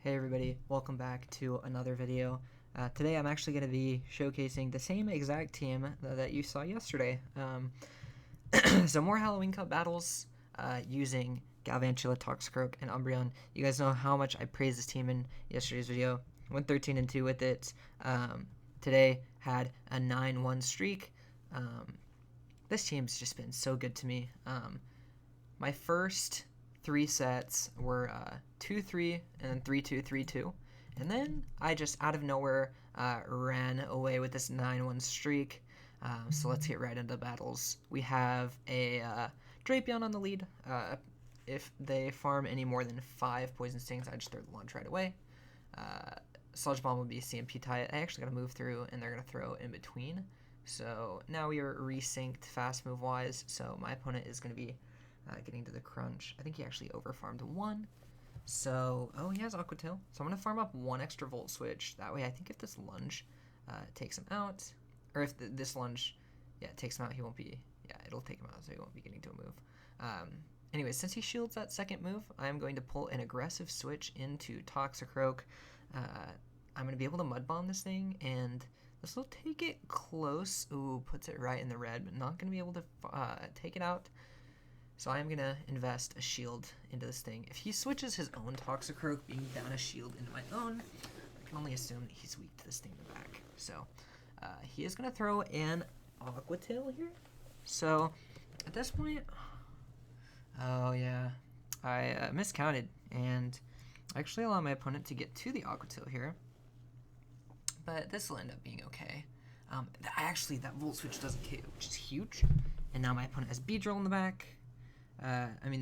Hey everybody, welcome back to another video. Today I'm actually going to be showcasing the same exact team that you saw yesterday. So more Halloween Cup battles using Galvantula, Toxicroak, and Umbreon. You guys know how much I praised this team in yesterday's video. Went 13-2 with it. Today had a 9-1 streak. This team's just been so good to me. My first 3 sets were 2-3 and then 3-2, 3-2. And then I just out of nowhere ran away with this 9-1 streak. So let's get right into battles. We have a Drapion on the lead. If they farm any more than 5 Poison Stings, I just throw the launch right away. Sludge Bomb will be CMP tie. I actually got to move through, and they're going to throw in between. So now we are resynced fast move wise. So my opponent is going to be getting to the crunch. I think he actually overfarmed 1. So, oh, he has Aqua Tail. So I'm going to farm up 1 extra Volt Switch. That way I think if this lunge takes him out, or if this lunge, takes him out, he won't be, it'll take him out, so he won't be getting to a move. Anyway, since he shields that second move, I'm going to pull an aggressive switch into Toxicroak. I'm going to be able to Mud Bomb this thing, and this will take it close. Ooh, puts it right in the red, but not going to be able to take it out. So I am going to invest a shield into this thing. If he switches his own Toxicroak being down a shield into my own, I can only assume that he's weak to this thing in the back. So he is going to throw an Aqua Tail here. So at this point, oh yeah, I miscounted and I actually allow my opponent to get to the Aqua Tail here. But this will end up being okay. Actually, that Volt Switch doesn't KO, which is huge. And now my opponent has Beedrill in the back.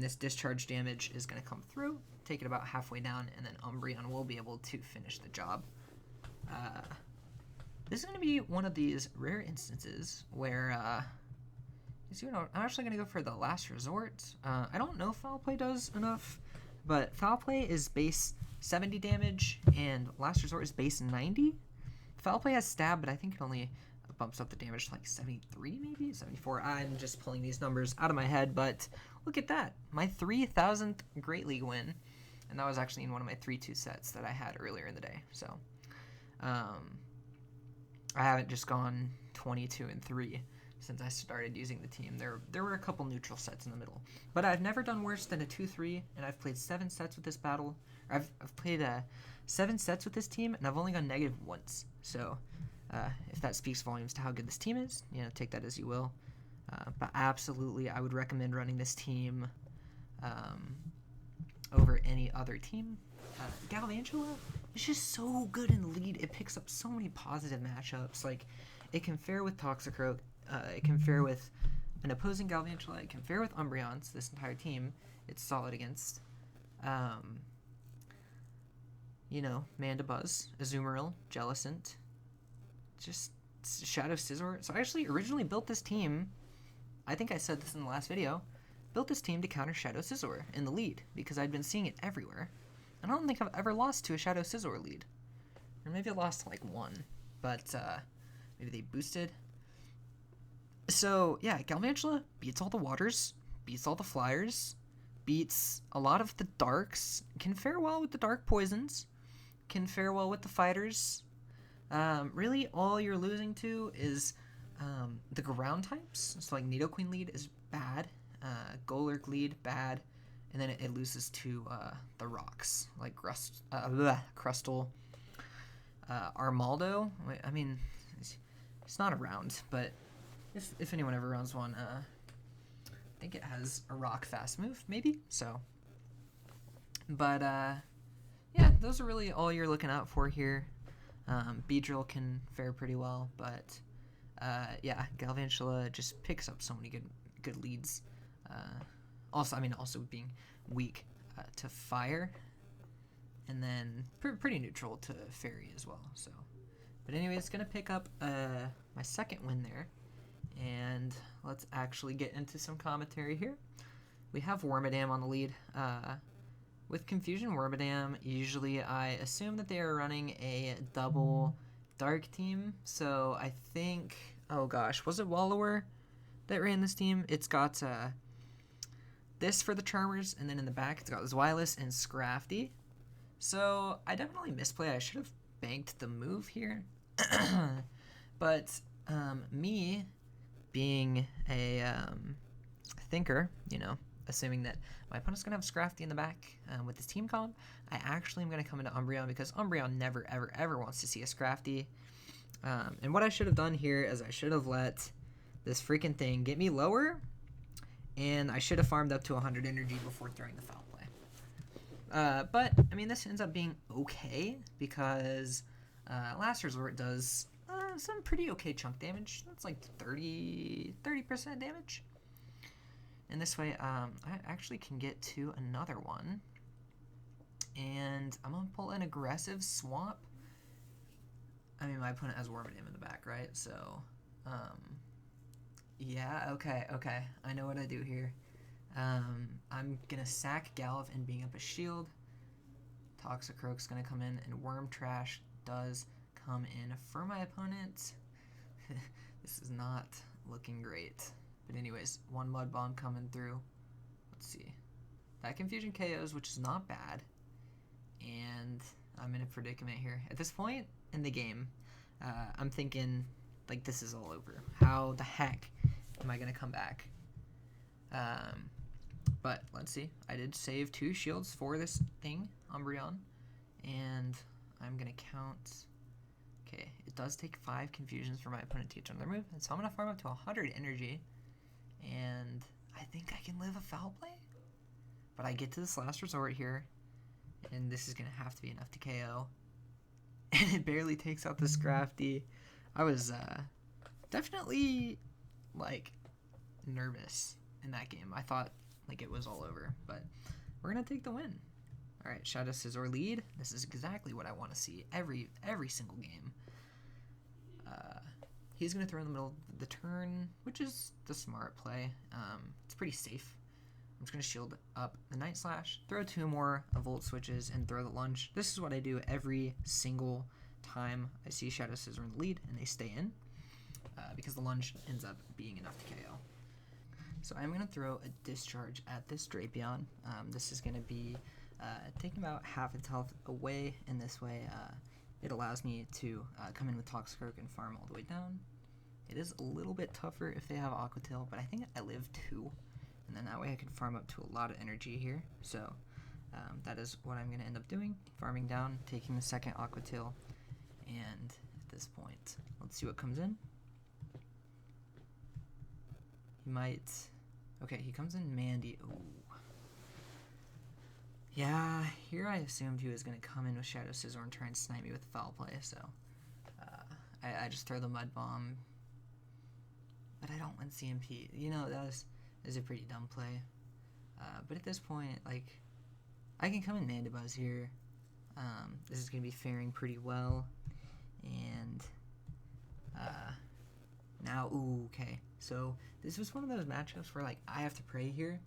This discharge damage is going to come through, take it about halfway down, and then Umbreon will be able to finish the job. This is going to be one of these rare instances where, I'm actually going to go for the Last Resort. I don't know if Foul Play does enough, but Foul Play is base 70 damage, and Last Resort is base 90. Foul Play has Stab, but I think it only bumps up the damage to like 73, maybe 74. I'm just pulling these numbers out of my head, but look at that, my 3,000th Great League win, and that was actually in one of my 3-2 sets that I had earlier in the day. So I haven't just gone 22-3 since I started using the team. There were a couple neutral sets in the middle, but I've never done worse than a 2-3, and I've played 7 sets with this battle. I've played 7 sets with this team, and I've only gone negative once. So if that speaks volumes to how good this team is, take that as you will. But absolutely, I would recommend running this team over any other team. Galvantula is just so good in the lead. It picks up so many positive matchups. Like, it can fare with Toxicroak. It can fare with an opposing Galvantula. It can fare with Umbreon. So this entire team, it's solid against. Mandibuzz, Azumarill, Jellicent, just Shadow Scizor. So I actually originally built this team, I think I said this in the last video, built this team to counter Shadow Scizor in the lead because I'd been seeing it everywhere. And I don't think I've ever lost to a Shadow Scizor lead. Or maybe I lost to like 1, but maybe they boosted. So yeah, Galvantula beats all the waters, beats all the flyers, beats a lot of the darks, can fare well with the dark poisons, can fare well with the fighters. Really, all you're losing to is the ground types. So like Nidoqueen lead is bad, Golurk lead bad, and then it loses to the rocks like Crustle, Armaldo. I mean, it's not around, but if anyone ever runs one, I think it has a rock fast move, maybe. So, but yeah, those are really all you're looking out for here. Beedrill can fare pretty well, but yeah, Galvantula just picks up so many good leads. Also being weak to fire, and then pretty neutral to fairy as well. So, but anyway, it's gonna pick up my second win there, and let's actually get into some commentary here. We have Wormadam on the lead. With Confusion Wormadam, usually I assume that they are running a double dark team. So I think, oh gosh, was it Wallower that ran this team? It's got this for the Charmers, and then in the back it's got Zweilous and Scrafty. So I definitely misplayed. I should have banked the move here. But me being a thinker, you know, assuming that my opponent's going to have Scrafty in the back with his team comp, I actually am going to come into Umbreon because Umbreon never, ever, ever wants to see a Scrafty. And what I should have done here is I should have let this freaking thing get me lower, and I should have farmed up to 100 energy before throwing the foul play. But, I mean, this ends up being okay because Last Resort does some pretty okay chunk damage. That's like 30% damage. And this way, I actually can get to another one. And I'm going to pull an aggressive swamp. I mean, my opponent has Wormadam in the back, right? So, yeah, okay. I know what I do here. I'm going to sack Galv and being up a shield. Toxicroak's going to come in, and Worm Trash does come in for my opponent. This is not looking great. But anyways, one Mud Bomb coming through. Let's see. That Confusion KOs, which is not bad. And I'm in a predicament here. At this point in the game, I'm thinking, like, this is all over. How the heck am I going to come back? But let's see. I did save 2 shields for this thing, Umbreon. And I'm going to count... Okay, it does take 5 confusions for my opponent to get another move. And so I'm going to farm up to 100 energy. And I think I can live a foul play. But I get to this Last Resort here. And this is going to have to be enough to KO. And it barely takes out the Scrafty. I was definitely, like, nervous in that game. I thought, like, it was all over. But we're going to take the win. Alright, Shadow Scizor lead. This is exactly what I want to see every single game. He's going to throw in the middle of the turn, which is the smart play. It's pretty safe. I'm just going to shield up the Night Slash, throw 2 more Volt Switches, and throw the Lunge. This is what I do every single time I see Shadow Scizor in the lead, and they stay in, because the Lunge ends up being enough to KO. So I'm going to throw a Discharge at this Drapion. This is going to be taking about half its health away. In this way, it allows me to come in with Toxicroak and farm all the way down. It is a little bit tougher if they have Aqua Tail, but I think I live 2. And then that way I can farm up to a lot of energy here. So that is what I'm going to end up doing. Farming down, taking the second Aqua Tail. And at this point, let's see what comes in. He might... Okay, he comes in Mandy. Ooh. Yeah, here I assumed he was going to come in with Shadow Scizor and try and snipe me with the foul play. So I just throw the Mud Bomb. But I don't win CMP. You know, that was a pretty dumb play. But at this point, like, I can come in Mandibuzz here. This is going to be faring pretty well. And now, ooh, okay. So this was one of those matchups where, like, I have to pray here.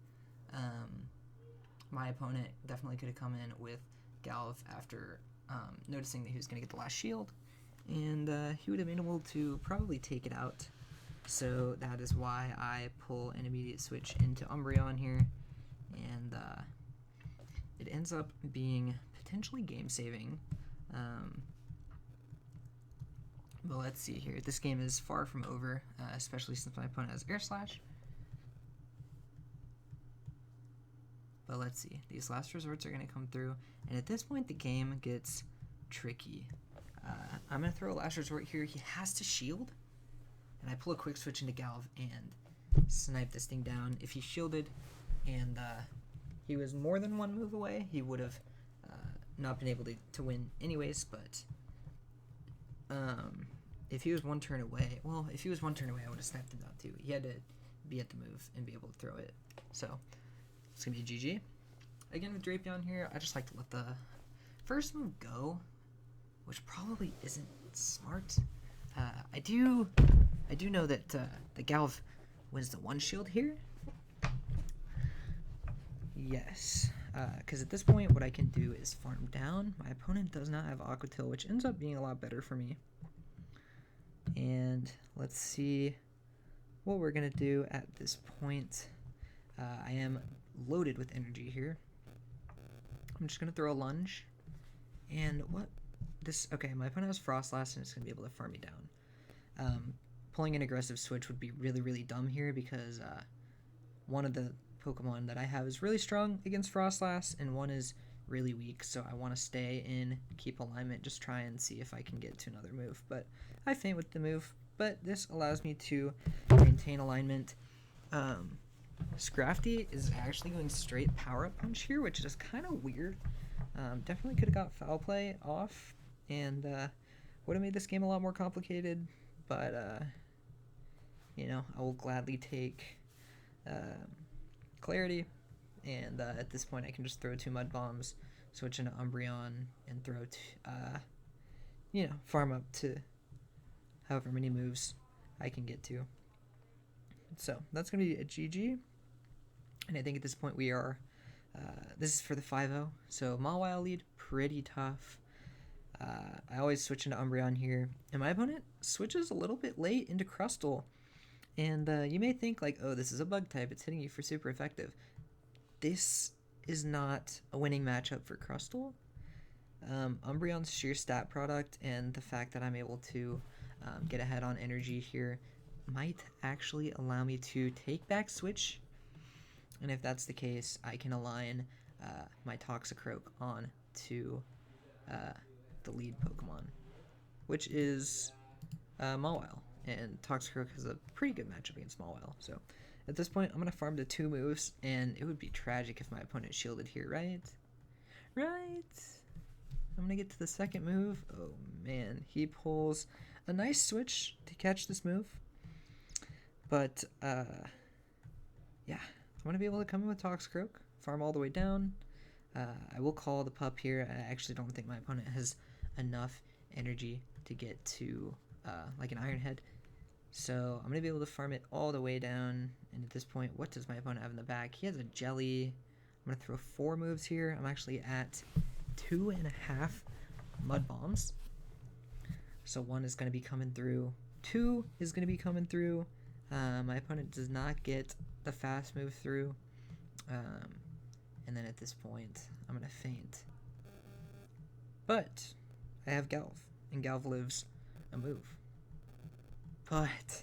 My opponent definitely could have come in with Galv after noticing that he was going to get the last shield. And he would have been able to probably take it out. So that is why I pull an immediate switch into Umbreon here, and it ends up being potentially game-saving. But let's see here. This game is far from over, especially since my opponent has Air Slash. But let's see. These Last Resorts are going to come through, and at this point the game gets tricky. I'm going to throw a Last Resort here. He has to shield. And I pull a quick switch into Galv and snipe this thing down. If he shielded and he was more than 1 move away, he would have not been able to win anyways. But if he was 1 turn away, well, if he was 1 turn away, I would have sniped him down too. He had to be at the move and be able to throw it. So it's going to be GG. Again, with Drapion here, I just like to let the first move go, which probably isn't smart. I do know that the Galv wins the 1 shield here. Yes, because at this point what I can do is farm down. My opponent does not have Aqua Tail, which ends up being a lot better for me. And let's see what we're going to do at this point. I am loaded with energy here. I'm just going to throw a Lunge. And what this? Okay, my opponent has Frostlass and it's gonna be able to farm me down. Pulling an aggressive switch would be really dumb here because one of the Pokemon that I have is really strong against Frostlass and one is really weak, so I want to stay in, keep alignment, just try and see if I can get to another move. But I faint with the move, but this allows me to maintain alignment. Scrafty is actually going straight power up punch here, which is kind of weird. Definitely could have got foul play off and would have made this game a lot more complicated, but you know, I will gladly take clarity, and at this point I can just throw 2 mud bombs, switch into Umbreon, and throw you know, farm up to however many moves I can get to. So that's gonna be a GG, and I think at this point we are this is for the 5-0, so Mawile lead, pretty tough. I always switch into Umbreon here, and my opponent switches a little bit late into Crustle. And you may think like, oh, this is a bug type, it's hitting you for super effective. This is not a winning matchup for Crustle. Umbreon's sheer stat product and the fact that I'm able to get ahead on energy here might actually allow me to take back switch. And if that's the case, I can align my Toxicroak on to the lead Pokemon, which is Mawile. And Toxicroak has a pretty good matchup against Mawile. So at this point, I'm going to farm to 2 moves, and it would be tragic if my opponent shielded here, right? Right? I'm going to get to the second move. Oh, man. He pulls a nice switch to catch this move. But, yeah. I'm going to be able to come in with Toxicroak, farm all the way down. I will call the pup here. I actually don't think my opponent has enough energy to get to like an Iron Head. So I'm going to be able to farm it all the way down. And at this point, what does my opponent have in the back? He has a Jelly. I'm going to throw 4 moves here. I'm actually at 2.5 Mud Bombs. So 1 is going to be coming through. 2 is going to be coming through. My opponent does not get the fast move through. And then at this point, I'm going to faint. But I have Galv, and Galv lives a move. But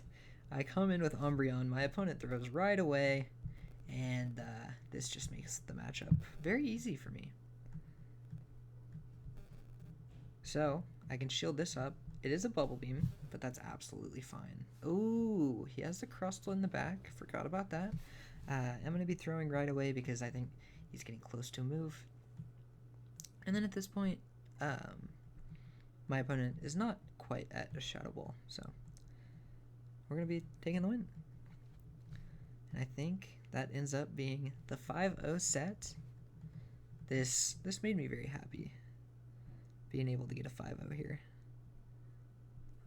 I come in with Umbreon, my opponent throws right away, and this just makes the matchup very easy for me. So I can shield this up. It is a Bubble Beam, but that's absolutely fine. Ooh, he has the Crustle in the back. Forgot about that. I'm going to be throwing right away because I think he's getting close to a move. And then at this point, my opponent is not quite at a Shadow Ball, so we're going to be taking the win. And I think that ends up being the 5-0 set. This made me very happy, being able to get a 5-0 here.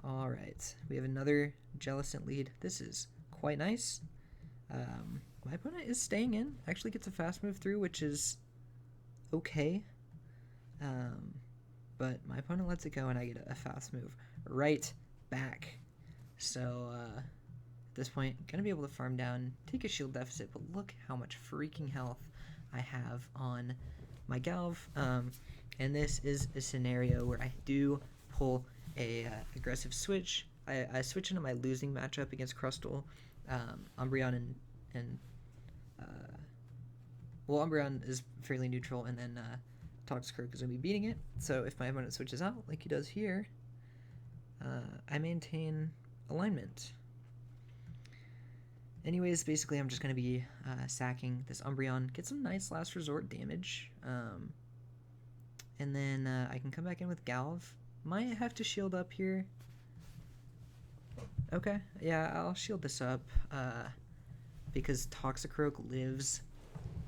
Alright, we have another Jellicent lead. This is quite nice. My opponent is staying in, actually gets a fast move through, which is okay. But my opponent lets it go and I get a fast move right back. So at this point, going to be able to farm down, take a shield deficit, but look how much freaking health I have on my Galv. And this is a scenario where I do pull a aggressive switch. I switch into my losing matchup against Crustle. Umbreon and well, Umbreon is fairly neutral, and then Toxicroak is going to be beating it. So if my opponent switches out, like he does here, I maintain alignment. Anyways, basically I'm just going to be sacking this Umbreon, get some nice last resort damage, and then I can come back in with Galv. Might have to shield up here. Okay, yeah, I'll shield this up because Toxicroak lives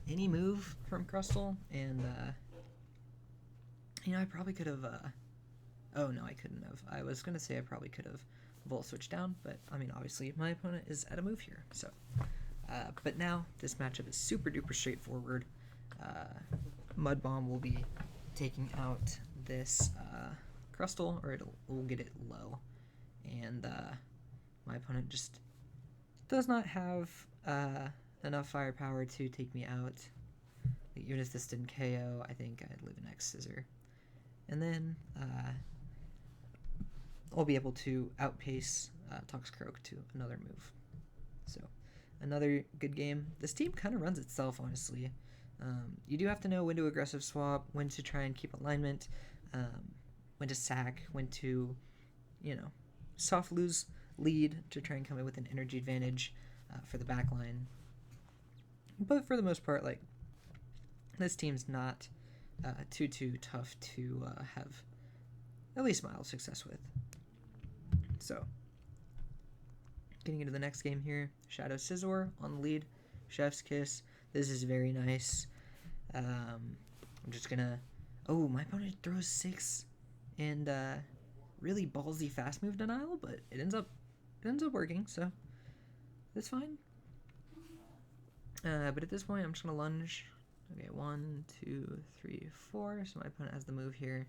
any move from Crustle, and you know, I probably could have oh no, I couldn't have. I was gonna say I probably could have Volt switched down, but I mean, obviously my opponent is at a move here, so but now this matchup is super duper straightforward. Mud Bomb will be taking out this Crustle, or we'll get it low, and my opponent just does not have enough firepower to take me out. Even if this didn't KO, I think I'd live an X Scissor. and then I'll be able to outpace Toxicroak to another move. So another good game. This team kind of runs itself, honestly. You do have to know when to aggressive swap, when to try and keep alignment, when to sack, when to, soft lose lead to try and come in with an energy advantage for the back line. But for the most part, like, this team's not too tough to have at least mild success with. So, getting into the next game here, Shadow Scizor on the lead, Chef's Kiss. This is very nice. I'm just gonna... Oh, my opponent throws 6 and really ballsy fast move denial, but it ends up working, so that's fine. But at this point, I'm just gonna lunge. Okay, 1, 2, 3, 4. So my opponent has the move here.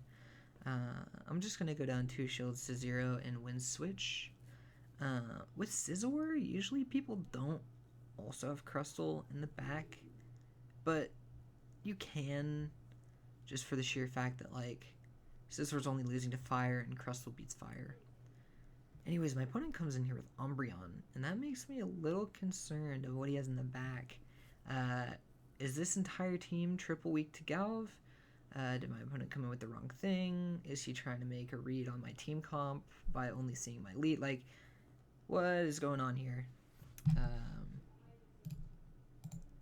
I'm just gonna go down 2 shields to 0 and win switch. With Scizor, usually people don't also have Crustle in the back, but you can, just for the sheer fact that, like, Scizor's only losing to fire and Crustle beats fire. Anyways, my opponent comes in here with Umbreon, and that makes me a little concerned of what he has in the back. Is this entire team triple weak to Galv? Did my opponent come in with the wrong thing? Is he trying to make a read on my team comp by only seeing my lead? Like, what is going on here?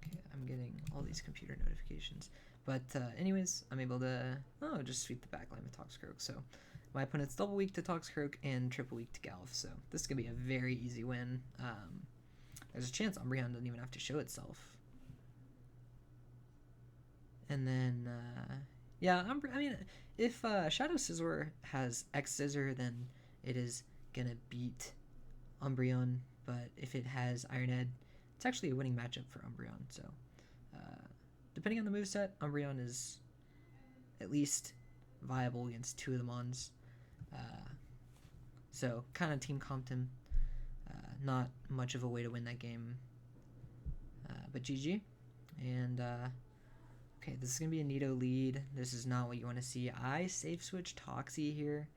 Okay, I'm getting all these computer notifications. But anyways, I'm able to just sweep the backline with Toxicroak. So my opponent's double weak to Toxicroak and triple weak to Galv. So this is going to be a very easy win. There's a chance Umbreon doesn't even have to show itself. And then, yeah, I mean, if Shadow Scizor has X Scissor, then it is going to beat Umbreon. But if it has Iron Head, it's actually a winning matchup for Umbreon. So, depending on the moveset, Umbreon is at least viable against 2 of the Mons. So, kind of team comped him. Not much of a way to win that game. But GG. And, okay, this is going to be a Nido lead. This is not what you want to see. I safe switch Toxie here.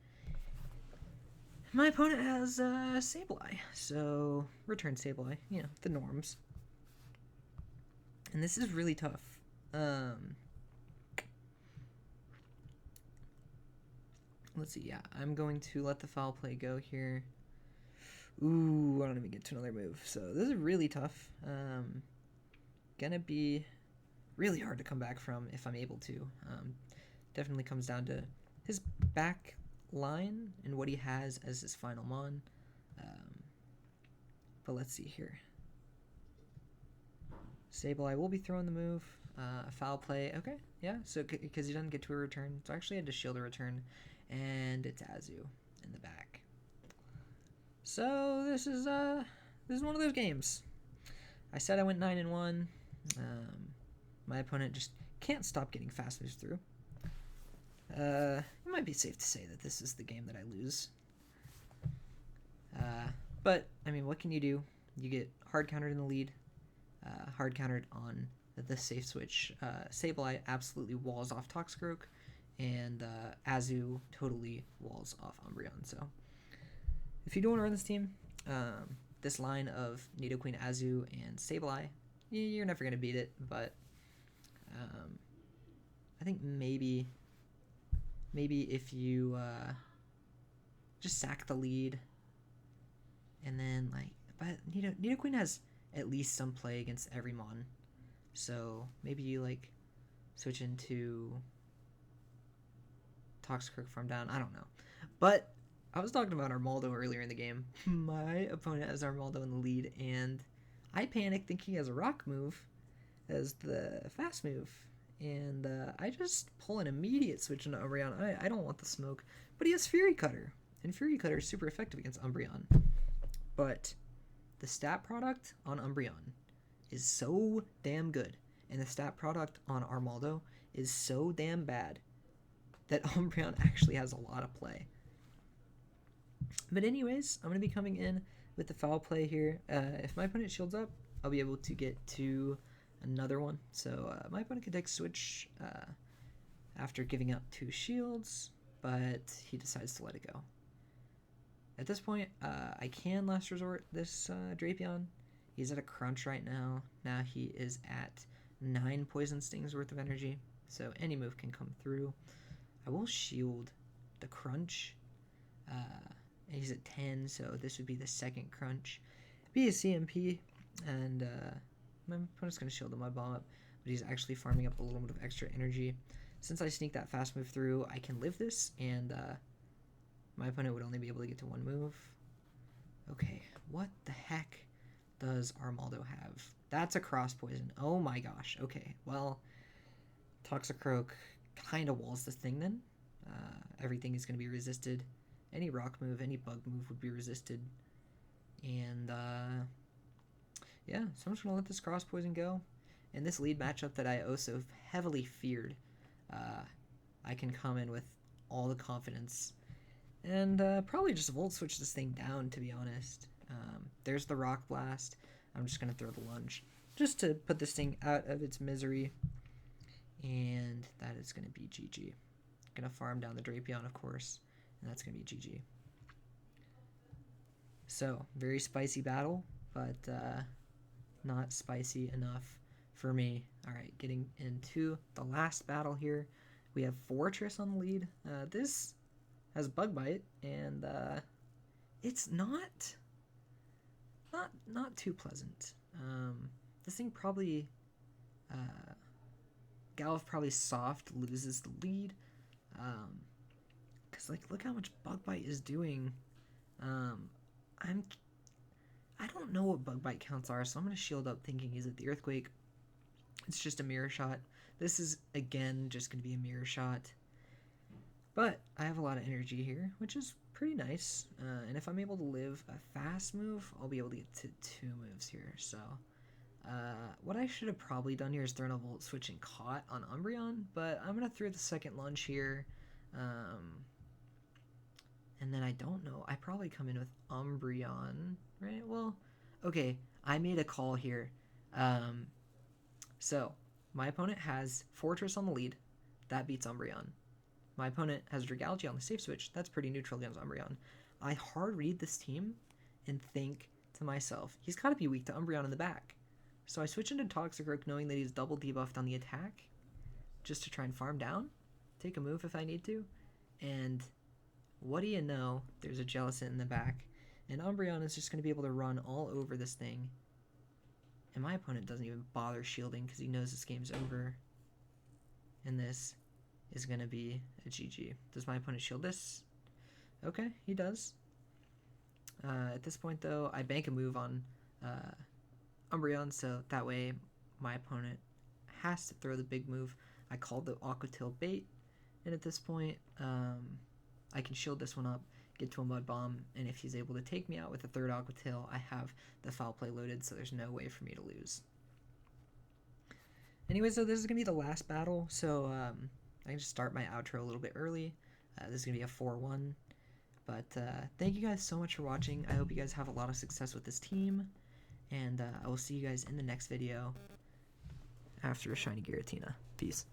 My opponent has Sableye, so return Sableye, the norms. And this is really tough. Let's see, yeah, I'm going to let the foul play go here. Ooh, I don't even get to another move. So this is really tough. Gonna be really hard to come back from if I'm able to. Definitely comes down to his back line and what he has as his final mon. But let's see here. Sableye will be throwing the move. Foul play. Okay, yeah. So because he doesn't get to a return, so I actually had to shield a return, and it's Azu in the back. So this is one of those games. I said I went 9-1. My opponent just can't stop getting fast moves through. It might be safe to say that this is the game that I lose. But, I mean, what can you do? You get hard countered in the lead, hard countered on the safe switch. Sableye absolutely walls off Toxicroak, and Azu totally walls off Umbreon. So, if you do want to run this team, this line of Nidoqueen, Azu, and Sableye, you're never going to beat it, but I think maybe if you just sack the lead, and then, like, but Nidoqueen has at least some play against every mon, so maybe you, like, switch into Toxicroak from down, I don't know. But I was talking about Armaldo earlier in the game. My opponent has Armaldo in the lead, and I panic thinking he has a rock move as the fast move, and I just pull an immediate switch into Umbreon. I don't want the smoke, but he has Fury Cutter, and Fury Cutter is super effective against Umbreon. But the stat product on Umbreon is so damn good, and the stat product on Armaldo is so damn bad that Umbreon actually has a lot of play. But anyways, I'm going to be coming in with the foul play here. If my opponent shields up, I'll be able to get to another one. So my opponent can take switch after giving up 2 shields, but he decides to let it go. At this point, I can last resort this Drapion. He's at a crunch right now. Now he is at 9 poison stings worth of energy, so any move can come through. I will shield the crunch. He's at 10, so this would be the second crunch. Be a CMP, and my opponent's going to shield the Mud Bomb up, but he's actually farming up a little bit of extra energy. Since I sneak that fast move through, I can live this, and my opponent would only be able to get to 1 move. Okay, what the heck does Armaldo have? That's a cross poison. Oh my gosh. Okay, well, Toxicroak kind of walls this thing then. Everything is going to be resisted. Any rock move, any bug move would be resisted. And yeah, so I'm just going to let this cross poison go. In this lead matchup that I also heavily feared, I can come in with all the confidence and probably just Volt Switch this thing down, to be honest. There's the Rock Blast. I'm just going to throw the Lunge just to put this thing out of its misery. And that is going to be GG. Going to farm down the Drapion, of course, and that's going to be GG. So, very spicy battle, but not spicy enough for me. Alright, getting into the last battle here. We have Fortress on the lead. This has Bug Bite, and it's not too pleasant. This thing probably Galuf probably soft loses the lead, because like look how much Bug Bite is doing. I don't know what Bug Bite counts are, so I'm gonna shield up thinking he's at the Earthquake. It's just a mirror shot. This is again just gonna be a mirror shot. But I have a lot of energy here, which is pretty nice. And if I'm able to live a fast move, I'll be able to get to 2 moves here. So what I should have probably done here is thrown a Volt Switch and caught on Umbreon, but I'm going to throw the second lunge here. And then I don't know. I probably come in with Umbreon, right? Well, okay, I made a call here. So my opponent has Fortress on the lead. That beats Umbreon. My opponent has Dragalge on the safe switch. That's pretty neutral against Umbreon. I hard read this team and think to myself, he's got to be weak to Umbreon in the back. So I switch into Toxicroak knowing that he's double debuffed on the attack just to try and farm down, take a move if I need to. And what do you know? There's a Jellicent in the back. And Umbreon is just going to be able to run all over this thing. And my opponent doesn't even bother shielding because he knows this game's over. And this is going to be a GG. Does my opponent shield this? Okay, he does. At this point, though, I bank a move on Umbreon, so that way my opponent has to throw the big move. I called the Aqua Tail bait, and at this point, I can shield this one up, get to a Mud Bomb, and if he's able to take me out with a third Aqua Tail, I have the Foul Play loaded, so there's no way for me to lose. Anyway, so this is going to be the last battle, so I can just start my outro a little bit early. This is going to be a 4-1. But thank you guys so much for watching. I hope you guys have a lot of success with this team. And I will see you guys in the next video after a Shiny Giratina. Peace.